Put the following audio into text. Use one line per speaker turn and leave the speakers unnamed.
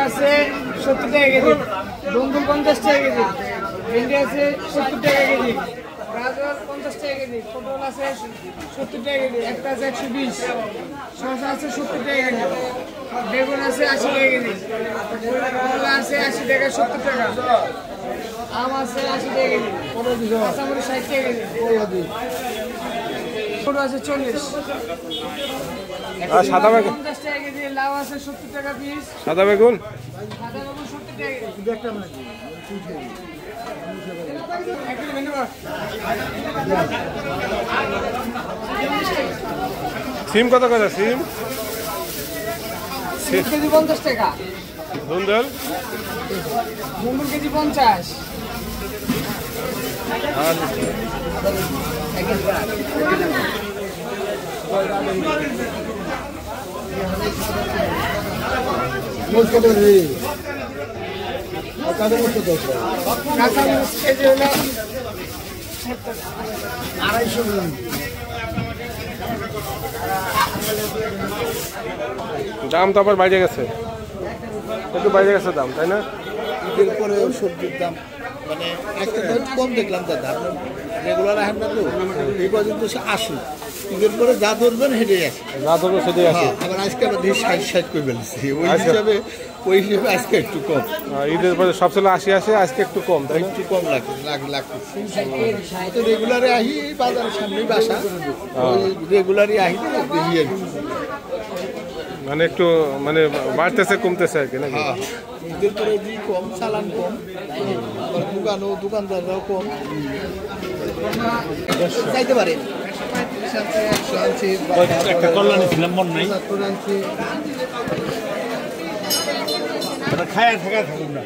আছে 70 টাকা কেজি, বন্ধুল 50 টাকা কেজি, ভেন্ডি আছে 70 টাকা কেজি, গাজর 50 টাকা কেজি, পটল আছে 70 টাকা কেজি, একটা আছে 120, শসা আছে 70 টাকা কেজি, বেগুন আছে 80 টাকা কেজি, কলা আছে 80 টাকা 70 টাকা, আম আছে 80 টাকা কেজি, কাঁচামরিচ 60 টাকা কেজি, গরু আছে 40,
সাদা বেগুন
50 টাকা কেজি, লাউ আছে 70 টাকা পিস,
সাদা বেগুন
70 টাকা কেজি।
সিম কত করে সিম?
কেজি 50 টাকা,
ধুন্দল
মুম্বুর কেজি 50,
আর
কাঁচামরিচ কেজি হলো 250 গ্রাম।
দাম তো আবার বাইরে গেছে, একটু বাইরে গেছে দাম, তাই না?
ঈদের পরে সবজির দাম মানে একটা কম দেখলাম দাদা, রেগুলার আহেন না তো এই পর্যন্ত সে 80, ঈদের পরে যা ধরবেন হেঁটে আছে,
যা ধরবে সেটাই আছে।
আবার আজকে আবার 60 করে ফেলেছি, ওই হিসেবে আজকে একটু কম।
ঈদের পরে সব ছিল 80 আজকে একটু কম, তাই না?
একটু কম লাগতেছে। তো রেগুলারে আহি বাজারের সামনেই বাসা, রেগুলারই আহি দেখি আর কি।
মানে একটু মানে বাড়তেছে কমতেছে আর কি নাকি?
হ্যাঁ, ঈদের পরে কম, চালান কম, দোকানদাররাও কম চাইতে পারে।
একটা কল্যাণী ছিলাম মন নাই খায় থাকুন না।